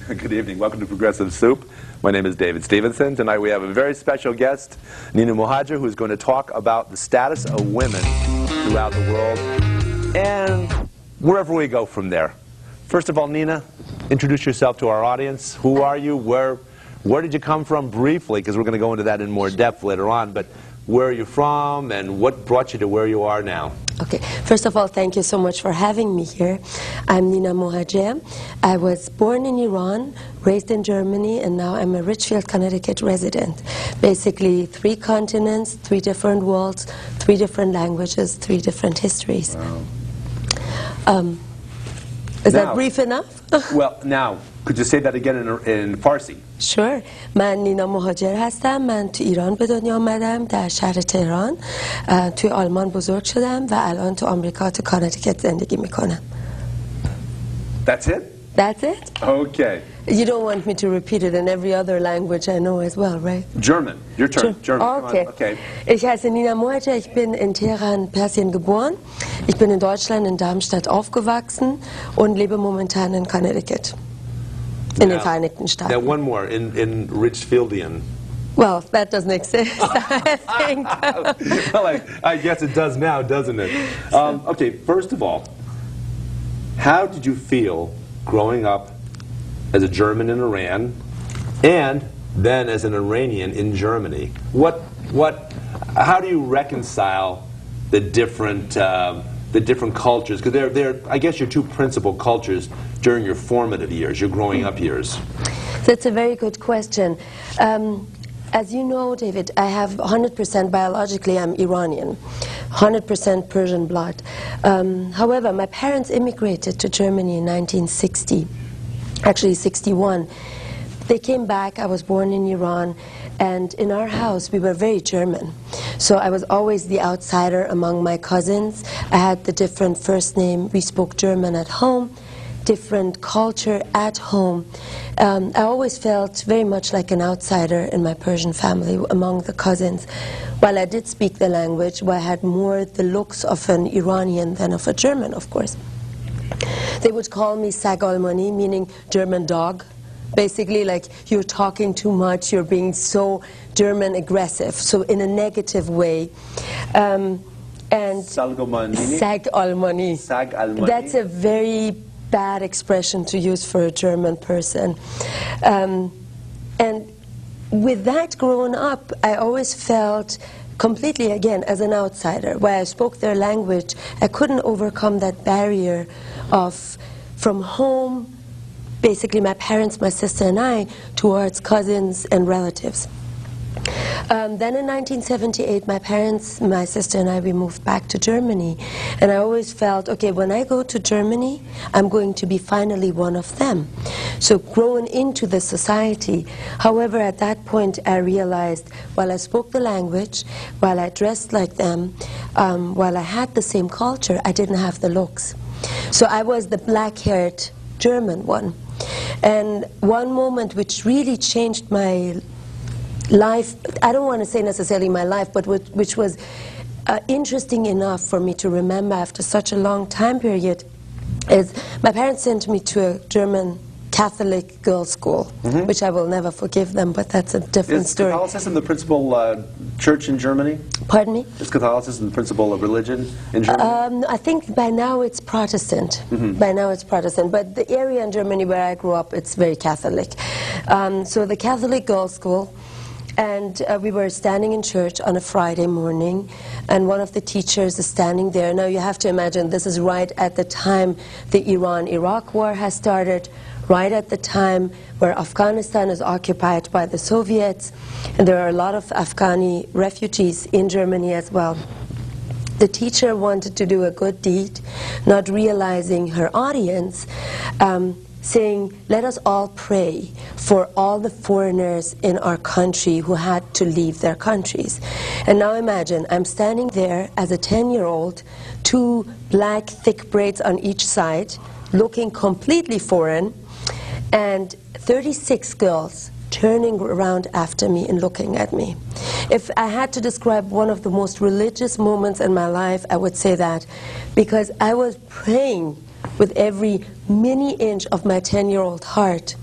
Good evening. Welcome to Progressive Soup. My name is David Stevenson. Tonight we have a very special guest, Nina Muhajir, who's going to talk about the status of women throughout the world and wherever we go from there. First of all, Nina, introduce yourself to our audience. Who are you? Where did you come from briefly? Because we're going to go into that in more depth later on. But where are you from and what brought you to where you are now? Okay. First of all, thank you so much for having me here. I'm Nina Muhajir. I was born in Iran, raised in Germany, and now I'm a Richfield, Connecticut resident. Basically, 3 continents, 3 different worlds, 3 different languages, 3 different histories. Wow. Is that brief enough? Well, now, could you say that again in Farsi? Sure. من نینا مهاجر هستم. من تو ایران به دنیا آمدم، در شهر تهران. توی آلمان بزرگ شدم و الان تو آمریکا تو کانتیکت زندگی میکنم. That's it? That's it? Okay. You don't want me to repeat it in every other language I know as well, right? German. Your turn. German. Okay. Okay. Ich heiße Nina Muhajir. Ich bin in Teheran, Persien geboren. Ich bin in Deutschland, in Darmstadt aufgewachsen und lebe momentan in Connecticut. In den Vereinigten Staaten. Now one more, in Richfieldian. Well, that doesn't exist, I think. Well, I guess it does now, doesn't it? Okay, first of all, how did you feel growing up as a German in Iran and then as an Iranian in Germany? How do you reconcile the different cultures? Because they're, I guess, your 2 principal cultures during your formative years, your growing up years. That's a very good question. As you know, David, I have 100% biologically, I'm Iranian, 100% Persian blood. However, my parents immigrated to Germany in 1960, actually 61. They came back, I was born in Iran, and in our house we were very German. So I was always the outsider among my cousins. I had the different first name, we spoke German at home, different culture at home. I always felt very much like an outsider in my Persian family among the cousins. While I did speak the language, I had more the looks of an Iranian than of a German, of course. They would call me Sag Almani, meaning German dog. Basically, like, you're talking too much, you're being so German aggressive, so in a negative way. And Sag Almani. Sag Almani. That's a very bad expression to use for a German person. And with that growing up, I always felt completely, again, as an outsider. While I spoke their language, I couldn't overcome that barrier of from home, basically my parents, my sister and I, towards cousins and relatives. Then in 1978, my parents, my sister and I, we moved back to Germany. And I always felt, okay, when I go to Germany, I'm going to be finally one of them. So growing into the society. However, at that point, I realized while I spoke the language, while I dressed like them, while I had the same culture, I didn't have the looks. So I was the black-haired German one. And one moment which really changed my life, I don't want to say necessarily my life, but which was interesting enough for me to remember after such a long time period, is my parents sent me to a German Catholic girls' school, which I will never forgive them, but that's a different story. Is Catholicism the principal church in Germany? Pardon me? Is Catholicism the principal of religion in Germany? I think by now it's Protestant. By now it's Protestant. But the area in Germany where I grew up, it's very Catholic. So the Catholic girls' school, and we were standing in church on a Friday morning, and one of the teachers is standing there. Now you have to imagine this is right at the time the Iran-Iraq war has started, right at the time where Afghanistan is occupied by the Soviets, and there are a lot of Afghani refugees in Germany as well. The teacher wanted to do a good deed, not realizing her audience, saying, let us all pray for all the foreigners in our country who had to leave their countries. And now imagine, I'm standing there as a 10-year-old, 2 black thick braids on each side, looking completely foreign, and 36 girls turning around after me and looking at me. If I had to describe one of the most religious moments in my life, I would say that, because I was praying with every mini inch of my 10-year-old heart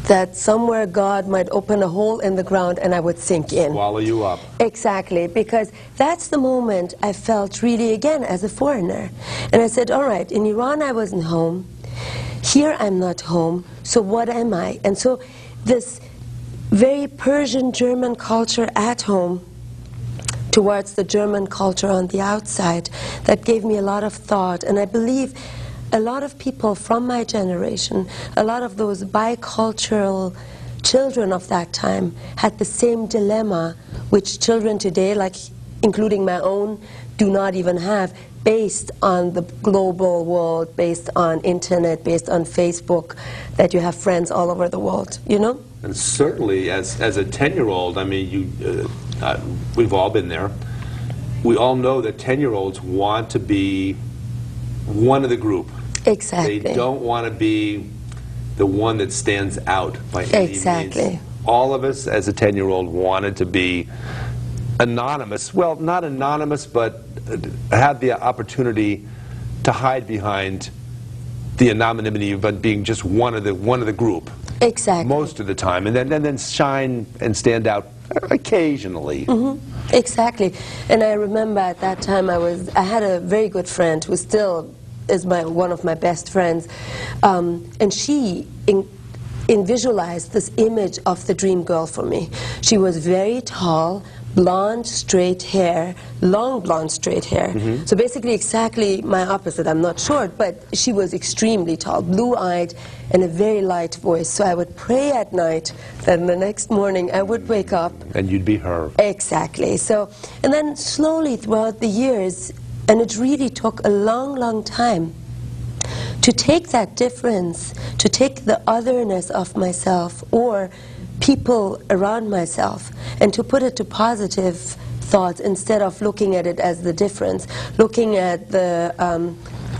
that somewhere God might open a hole in the ground and I would sink in. Swallow you up. Exactly, because that's the moment I felt really, again, as a foreigner. And I said, all right, in Iran I wasn't home. Here I'm not home, so what am I? And so this very Persian German culture at home towards the German culture on the outside, that gave me a lot of thought. And I believe a lot of people from my generation, a lot of those bicultural children of that time had the same dilemma which children today, like including my own, do not even have, based on the global world, based on internet, based on Facebook, that you have friends all over the world, you know? And certainly, as a 10-year-old, I mean, we've all been there. We all know that 10-year-olds want to be one of the group. Exactly. They don't want to be the one that stands out by any Exactly. means. All of us, as a 10-year-old, wanted to be anonymous. Well, not anonymous, but had the opportunity to hide behind the anonymity of being just one of the group. Exactly. Most of the time, and then shine and stand out occasionally. Mm-hmm. Exactly. And I remember at that time I had a very good friend who still is one of my best friends, and she visualized this image of the dream girl for me. She was very tall, blonde, straight hair, long blonde, straight hair. Mm-hmm. So basically exactly my opposite. I'm not short, but she was extremely tall, blue-eyed, and a very light voice. So I would pray at night that the next morning I would wake up. And you'd be her. Exactly. So, and then slowly throughout the years, and it really took a long, long time to take that difference, to take the otherness of myself or people around myself, and to put it to positive thoughts instead of looking at it as the difference, looking at the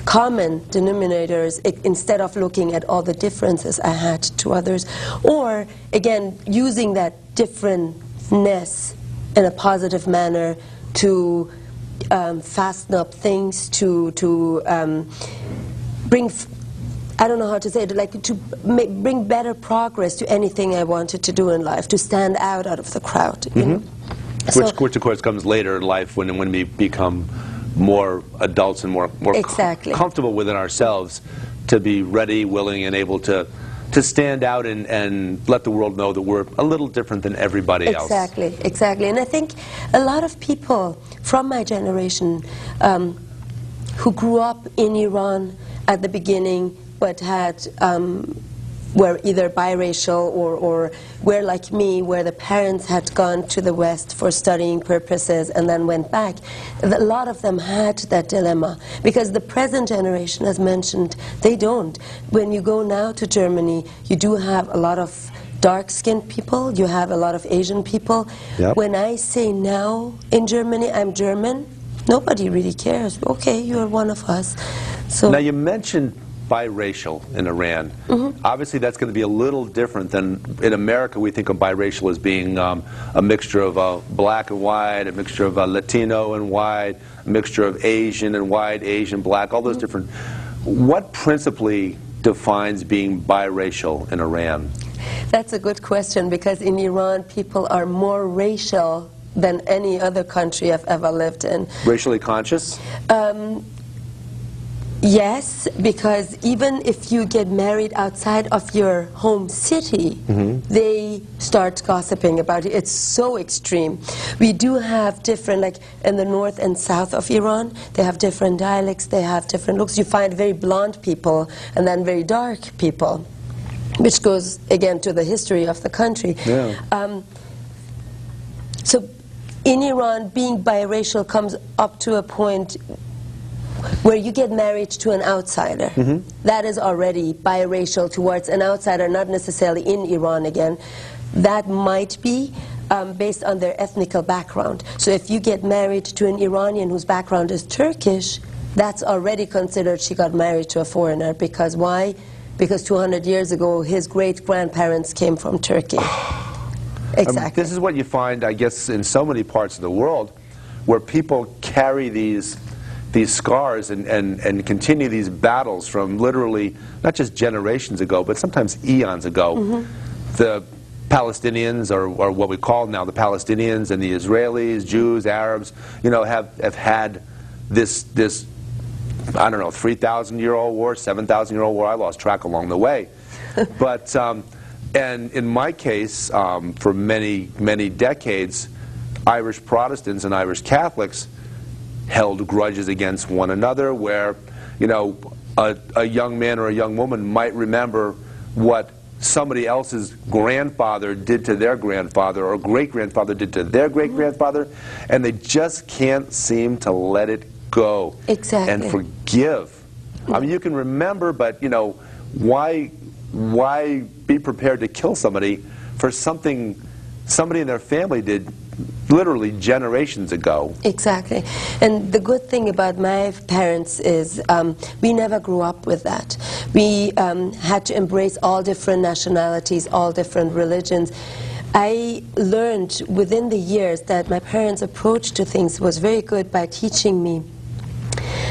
common denominators instead of looking at all the differences I had to others, or again using that differentness in a positive manner to fasten up things, to bring, I don't know how to say it, like to bring better progress to anything I wanted to do in life, to stand out of the crowd. You know? Which of course comes later in life when we become more adults and more exactly. Comfortable within ourselves, to be ready, willing, and able to stand out and let the world know that we're a little different than everybody else. Exactly, exactly. And I think a lot of people from my generation who grew up in Iran at the beginning, but were either biracial or were like me, where the parents had gone to the West for studying purposes and then went back. A lot of them had that dilemma, because the present generation, as mentioned, they don't. When you go now to Germany, you do have a lot of dark-skinned people, you have a lot of Asian people. Yep. When I say now in Germany, I'm German, nobody really cares. Okay, you're one of us. So now you mentioned biracial in Iran. Mm-hmm. Obviously that's going to be a little different than in America. We think of biracial as being a mixture of black and white, a mixture of Latino and white, a mixture of Asian and white, Asian, black, all those different. What principally defines being biracial in Iran? That's a good question, because in Iran people are more racial than any other country I've ever lived in. Racially conscious? Yes, because even if you get married outside of your home city, they start gossiping about it. It's so extreme. We do have different, like in the north and south of Iran, they have different dialects, they have different looks. You find very blonde people and then very dark people, which goes again to the history of the country. Yeah. So in Iran, being biracial comes up to a point where you get married to an outsider. That is already biracial towards an outsider, not necessarily in Iran again. That might be based on their ethnical background. So if you get married to an Iranian whose background is Turkish, that's already considered she got married to a foreigner. Because why? Because 200 years ago, his great-grandparents came from Turkey. Exactly. This is what you find, I guess, in so many parts of the world, where people carry these scars and continue these battles from literally not just generations ago, but sometimes eons ago, the Palestinians, or what we call now the Palestinians, and the Israelis, Jews, Arabs, you know, have had this I don't know, 3,000-year-old war, 7,000-year-old war. I lost track along the way. But and in my case, for many decades, Irish Protestants and Irish Catholics held grudges against one another, where, you know, a young man or a young woman might remember what somebody else's grandfather did to their grandfather, or great-grandfather did to their great-grandfather, and they just can't seem to let it go. Exactly. And forgive. I mean, you can remember, but, you know, why be prepared to kill somebody for something somebody in their family did literally generations ago? Exactly. And the good thing about my parents is we never grew up with that. We had to embrace all different nationalities, all different religions. I learned within the years that my parents' approach to things was very good by teaching me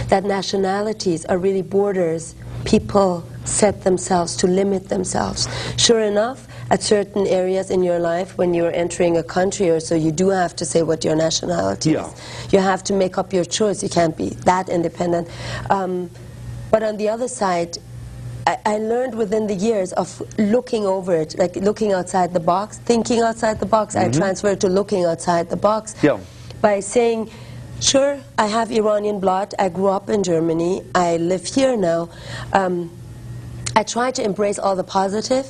that nationalities are really borders people set themselves to limit themselves. Sure enough, at certain areas in your life, when you're entering a country or so, you do have to say what your nationality is. You have to make up your choice. You can't be that independent. But on the other side, I learned within the years of looking over it, like looking outside the box, thinking outside the box. I transferred to looking outside the box by saying, sure, I have Iranian blood. I grew up in Germany. I live here now. I try to embrace all the positive,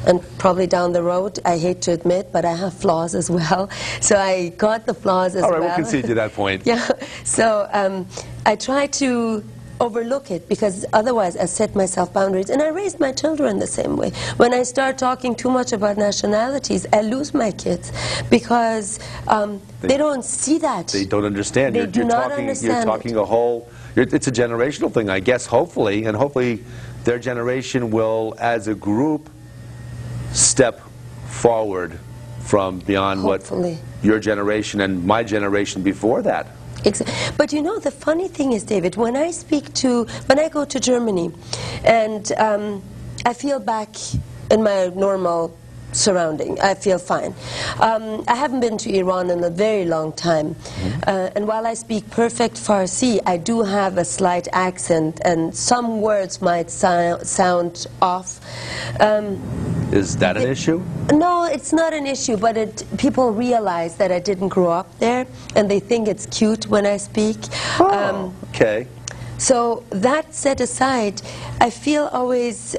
and probably down the road, I hate to admit, but I have flaws as well. So I got the flaws as well. All right, we'll concede to that point. Yeah. So I try to overlook it, because otherwise I set myself boundaries, and I raised my children the same way. When I start talking too much about nationalities, I lose my kids, because they don't see that. They don't understand. They do not understand. You're talking a whole. It's a generational thing, I guess. Hopefully, and hopefully, their generation will, as a group, step forward from beyond what your generation and my generation before that. But you know, the funny thing is, David, when I go to Germany, and I feel back in my normal surrounding, I feel fine. I haven't been to Iran in a very long time, and while I speak perfect Farsi, I do have a slight accent, and some words might sound off. Is that an issue? No, it's not an issue, but people realize that I didn't grow up there, and they think it's cute when I speak. Oh, okay. So that set aside, I feel always,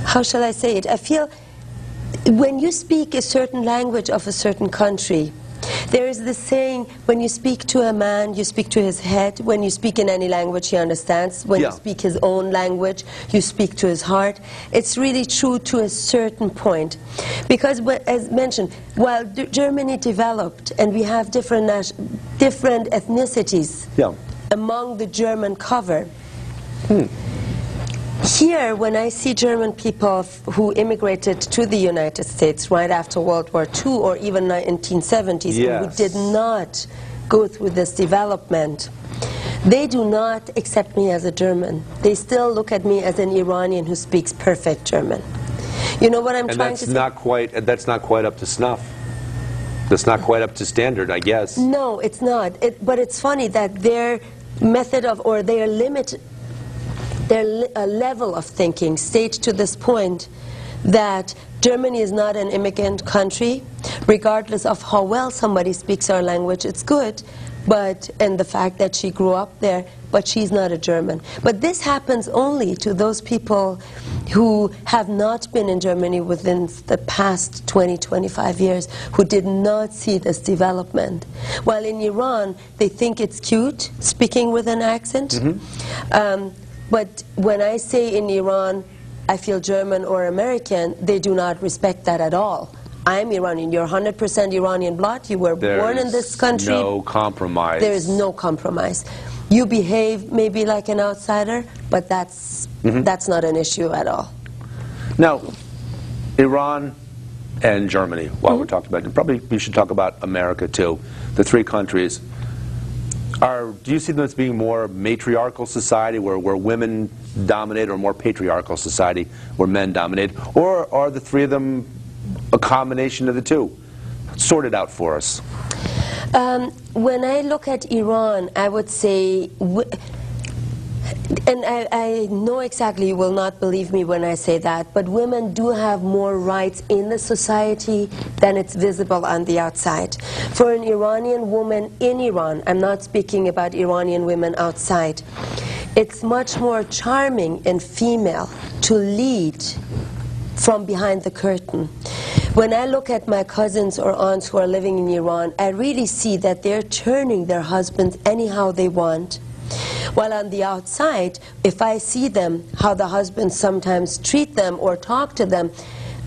how shall I say it? I feel when you speak a certain language of a certain country, there is this saying, when you speak to a man, you speak to his head. When you speak in any language, he understands. When you speak his own language, you speak to his heart. It's really true to a certain point. Because, as mentioned, while Germany developed, and we have different ethnicities among the German cover, here, when I see German people who immigrated to the United States right after World War II, or even 1970s, and who did not go through this development, they do not accept me as a German. They still look at me as an Iranian who speaks perfect German. You know what I'm trying to say? That's not quite up to snuff. That's not quite up to standard, I guess. No, it's not. But it's funny that their method of, or their limit, their level of thinking staged to this point that Germany is not an immigrant country. Regardless of how well somebody speaks our language, it's good, and the fact that she grew up there, but she's not a German. But this happens only to those people who have not been in Germany within the past 20, 25 years, who did not see this development. While in Iran, they think it's cute, speaking with an accent. But when I say in Iran, I feel German or American, they do not respect that at all. I'm Iranian. You're 100% Iranian blood. You were born in this country. There is no compromise. There is no compromise. You behave maybe like an outsider, but that's not an issue at all. Now, Iran and Germany, while we're talking about it, probably we should talk about America too. The three countries. Do you see them as being more matriarchal society where women dominate, or more patriarchal society where men dominate? Or are the three of them a combination of the two? Sort it out for us. When I look at Iran, I would say, and I know exactly, you will not believe me when I say that, but women do have more rights in the society than it's visible on the outside. For an Iranian woman in Iran, I'm not speaking about Iranian women outside, it's much more charming and female to lead from behind the curtain. When I look at my cousins or aunts who are living in Iran, I really see that they're turning their husbands anyhow they want. While on the outside, if I see them, how the husbands sometimes treat them or talk to them,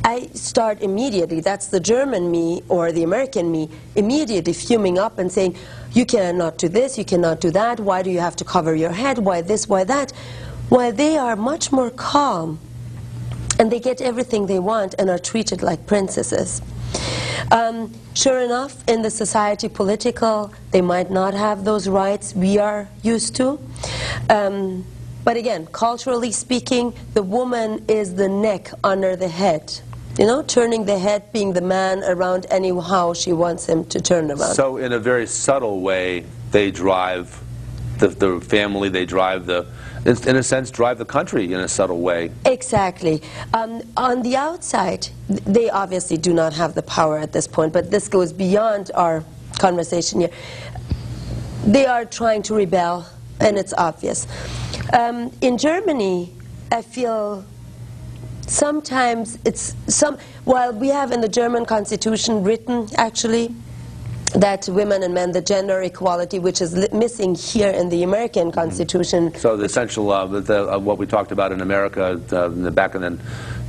I start immediately, that's the German me or the American me, immediately fuming up and saying, you cannot do this, you cannot do that, why do you have to cover your head, why this, why that? While they are much more calm, and they get everything they want and are treated like princesses. Sure enough, in the society political, they might not have those rights we are used to. But again, culturally speaking, the woman is the neck under the head. You know, turning the head, being the man around anyhow she wants him to turn around. So in a very subtle way, they drive the family, they drive in a sense, drive the country in a subtle way. Exactly. On the outside, they obviously do not have the power at this point, but this goes beyond our conversation here. They are trying to rebel, and it's obvious. In Germany, I feel sometimes while we have in the German constitution written, actually, that women and men, the gender equality, which is missing here in the American Constitution. So the essential, what we talked about in America back in the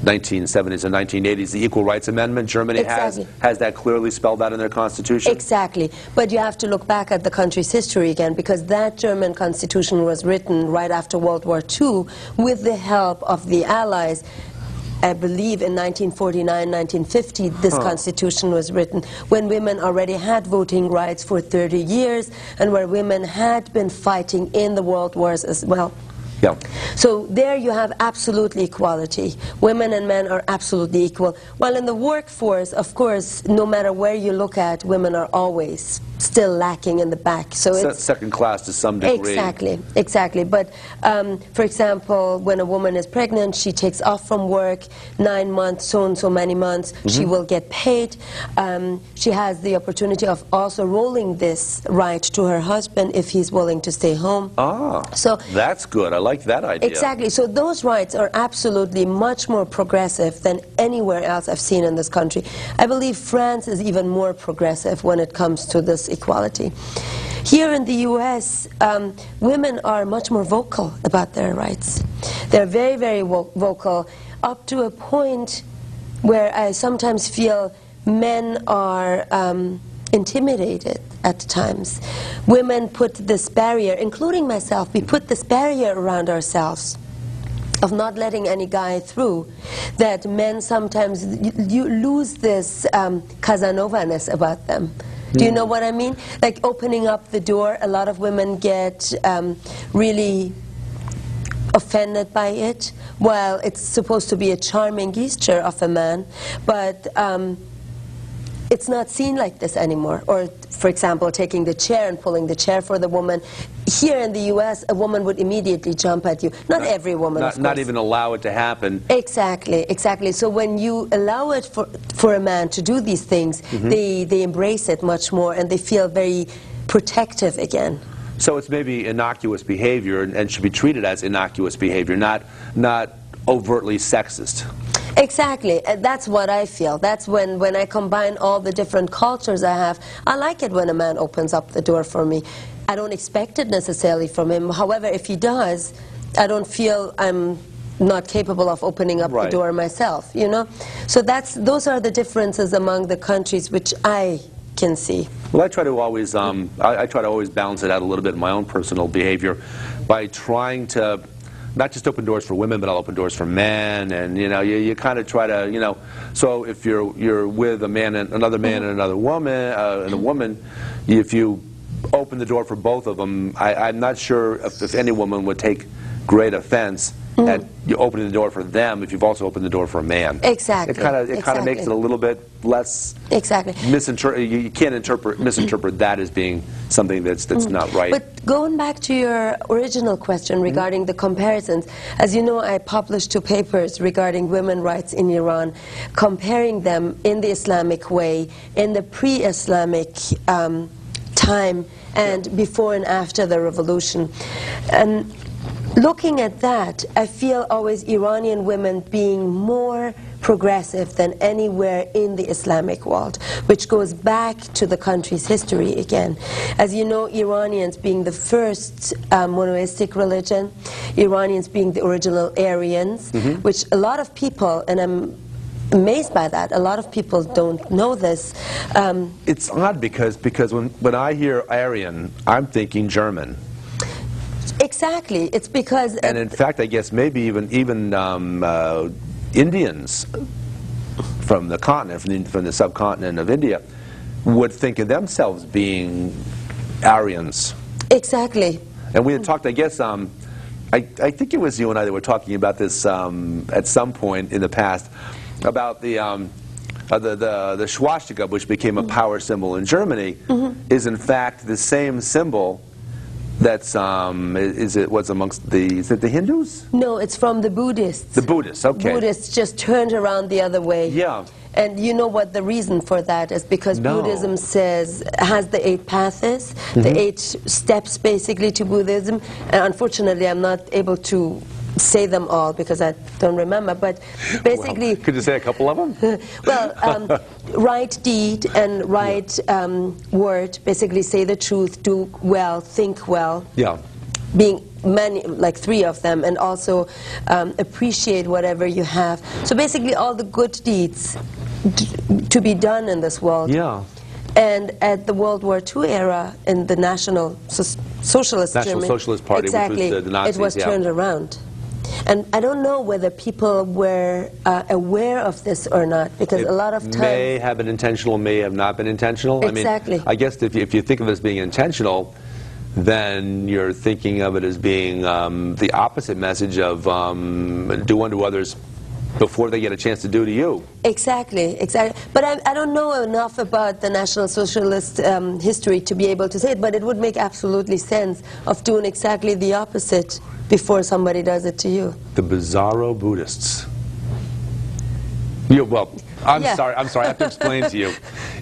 1970s and 1980s, the Equal Rights Amendment, Germany exactly. has that clearly spelled out in their Constitution? Exactly. But you have to look back at the country's history again, because that German Constitution was written right after World War II with the help of the Allies. I believe in 1949, 1950, this constitution was written when women already had voting rights for 30 years and where women had been fighting in the world wars as well. Yeah. So there you have absolutely equality. Women and men are absolutely equal. While in the workforce, of course, no matter where you look at, women are always still lacking in the back. So it's second class to some degree. Exactly. But for example, when a woman is pregnant, she takes off from work 9 months, so and so many months. She will get paid. She has the opportunity of also rolling this right to her husband if he's willing to stay home. So that's good. I like that idea. Exactly. So those rights are absolutely much more progressive than anywhere else I've seen in this country. I believe France is even more progressive when it comes to this equality. Here in the U.S., women are much more vocal about their rights. They're very, very vocal, up to a point where I sometimes feel men are intimidated at times. Women put this barrier, including myself, we put this barrier around ourselves of not letting any guy through, that men sometimes you lose this Casanova-ness about them. Do you know what I mean? Like opening up the door, a lot of women get really offended by it. Well, it's supposed to be a charming gesture of a man, but it's not seen like this anymore. Or, for example, taking the chair and pulling the chair for the woman. Here in the U.S., a woman would immediately jump at you. Not every woman, of course. Not even allow it to happen. Exactly. So when you allow it for a man to do these things, they embrace it much more and they feel very protective again. So it's maybe innocuous behavior and should be treated as innocuous behavior, not overtly sexist. Exactly. That's what I feel. That's when I combine all the different cultures I have. I like it when a man opens up the door for me. I don't expect it necessarily from him. However, if he does, I don't feel I'm not capable of opening up the door myself, you know? So those are the differences among the countries which I can see. Well, I try to always balance it out a little bit in my own personal behavior by trying to not just open doors for women, but I'll open doors for men, and you kind of try to So if you're with a man and another man and another woman and a woman, if you open the door for both of them, I'm not sure if any woman would take great offense at you opening the door for them if you've also opened the door for a man. Exactly. It kind of makes it a little bit less. Exactly. You can't misinterpret that as being something that's not right. But going back to your original question regarding the comparisons, as you know, I published 2 papers regarding women's rights in Iran, comparing them in the Islamic way, in the pre-Islamic time, and before and after the revolution. And looking at that, I feel always Iranian women being more progressive than anywhere in the Islamic world, which goes back to the country's history again. As you know, Iranians being the first monotheistic religion, Iranians being the original Aryans, which a lot of people, and I'm amazed by that, a lot of people don't know this. It's odd because when I hear Aryan, I'm thinking German. Exactly. It's because... And in fact, I guess maybe even Indians from the continent, from the subcontinent of India, would think of themselves being Aryans. Exactly. And we had talked, I guess, I think it was you and I that were talking about this at some point in the past, about the swastika, which became a power symbol in Germany, is in fact the same symbol that's what's amongst is it the Hindus? No, it's from the Buddhists. The Buddhists, okay. Buddhists just turned around the other way. Yeah. And you know what the reason for that is? Because Buddhism has the 8 paths, the 8 steps basically to Buddhism. And unfortunately, I'm not able to say them all because I don't remember, but basically... Well, could you say a couple of them? Well, right deed and right word, basically say the truth, do well, think well. Yeah. Being many, like 3 of them, and also appreciate whatever you have. So basically all the good deeds to be done in this world. Yeah. And at the World War II era, in the National Socialist National Germany, Socialist Party, exactly, which was the Nazis, it was turned around. And I don't know whether people were aware of this or not, because a lot of times... may have been intentional, may have not been intentional. Exactly. I mean, I guess if you think of it as being intentional, then you're thinking of it as being the opposite message of do unto others before they get a chance to do to you. Exactly, exactly. But I don't know enough about the National Socialist history to be able to say it, but it would make absolutely sense of doing exactly the opposite before somebody does it to you. The Bizarro Buddhists. Well, I'm sorry, I have to explain to you.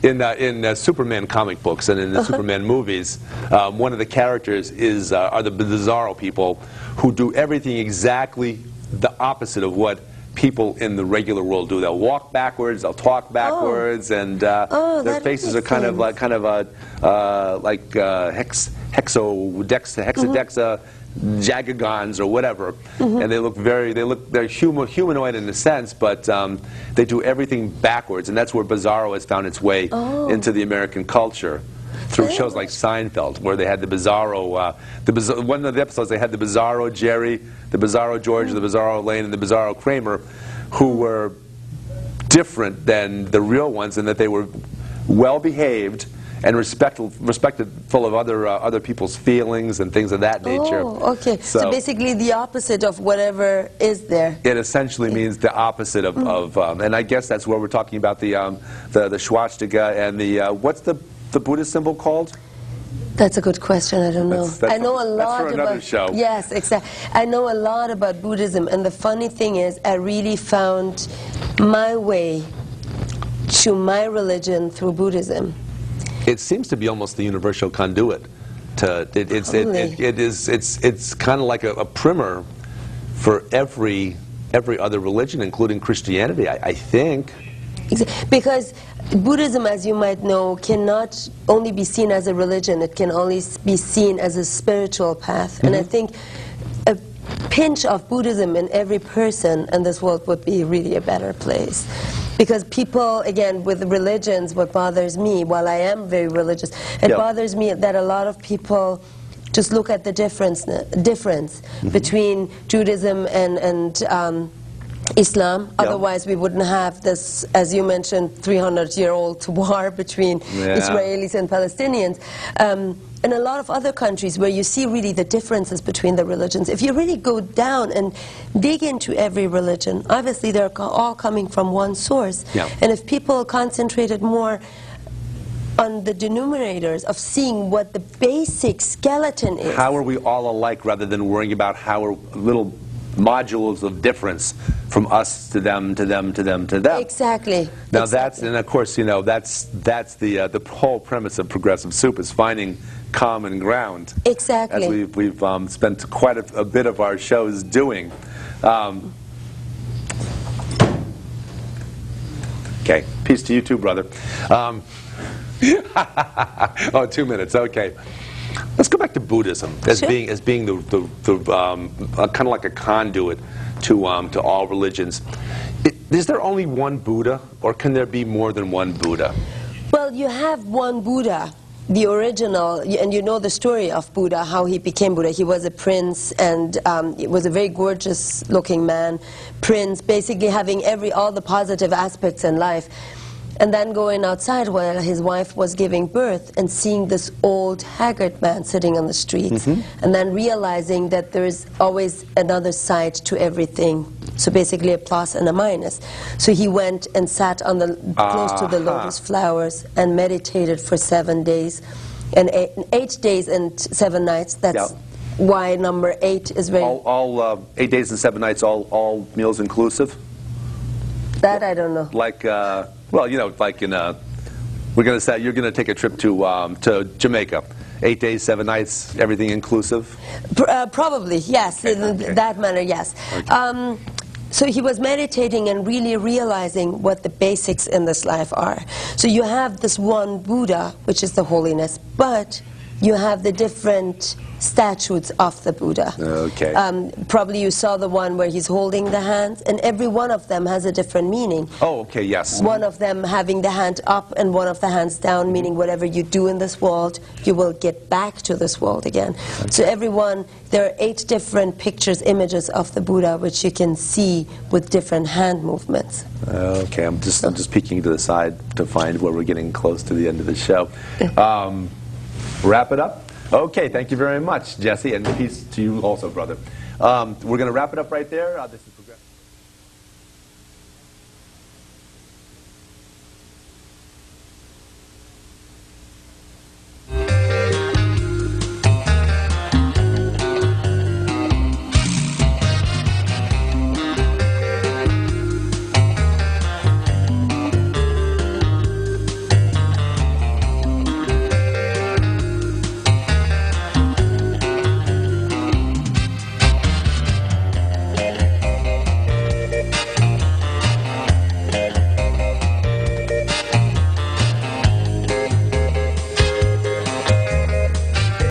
In Superman comic books and in the Superman movies, one of the characters are the Bizarro people who do everything exactly the opposite of what people in the regular world do. They'll walk backwards, they'll talk backwards, and their faces are kind of like hexadexa jagagons or whatever, and they're humanoid in a sense, but they do everything backwards, and that's where Bizarro has found its way into the American culture through shows like Seinfeld, where they had the Bizarro, one of the episodes they had the Bizarro Jerry, the Bizarro George, the Bizarro Elaine, and the Bizarro Kramer, who were different than the real ones in that they were well-behaved and respectful of other people's feelings and things of that nature. Oh, okay. So basically the opposite of whatever is there. It essentially means the opposite of and I guess that's where we're talking about the swastika and the what's the Buddhist symbol called? That's a good question. I don't know. I know a lot for another about show. Yes, exactly. I know a lot about Buddhism, and the funny thing is, I really found my way to my religion through Buddhism. It seems to be almost the universal conduit. It's kind of like a primer for every other religion, including Christianity, I think. Because Buddhism, as you might know, cannot only be seen as a religion, it can only be seen as a spiritual path. And I think a pinch of Buddhism in every person in this world would be really a better place. Because people, again, with religions, what bothers me, while I am very religious, it bothers me that a lot of people just look at the difference between Judaism and Islam. Otherwise we wouldn't have this, as you mentioned, 300-year-old war between Israelis and Palestinians. in a lot of other countries where you see really the differences between the religions, if you really go down and dig into every religion, obviously they're all coming from one source. Yeah. And if people concentrated more on the denominators of seeing what the basic skeleton is. How are we all alike rather than worrying about how are little modules of difference from us to them, to them, to them, to them. Exactly. Now exactly. that's, and of course, you know, that's the whole premise of progressive soup is finding common ground. Exactly. As we've spent quite a bit of our shows doing. Okay, peace to you too, brother. Oh, 2 minutes. Okay, let's go back to Buddhism as Sure. being the kind of like a conduit to all religions. Is there only one Buddha, or can there be more than one Buddha? Well, you have one Buddha, the original, and you know the story of Buddha, how he became Buddha. He was a prince, and it was a very gorgeous-looking man, prince, basically having all the positive aspects in life. And then going outside while his wife was giving birth and seeing this old, haggard man sitting on the streets, and then realizing that there is always another side to everything. So basically a plus and a minus. So he went and sat on close to the lotus flowers and meditated for 7 days, and 8 days and 7 nights. That's why number 8 is very... All 8 days and 7 nights, all meals inclusive? That I don't know. Like, well, you know, like in we're going to say you're going to take a trip to Jamaica. 8 days, 7 nights, everything inclusive? Probably, yes. Okay, In that manner, yes. Okay. So he was meditating and really realizing what the basics in this life are. So you have this one Buddha, which is the holiness, but you have the different statues of the Buddha. Okay. Probably you saw the one where he's holding the hands, and every one of them has a different meaning. Oh, okay, yes. One of them having the hand up and one of the hands down, meaning whatever you do in this world, you will get back to this world again. Okay. So everyone, there are 8 different pictures, images of the Buddha, which you can see with different hand movements. Okay, I'm just peeking to the side to find where we're getting close to the end of the show. Wrap it up? Okay, thank you very much, Jesse, and peace to you also, brother. We're going to wrap it up right there. This is Progressive.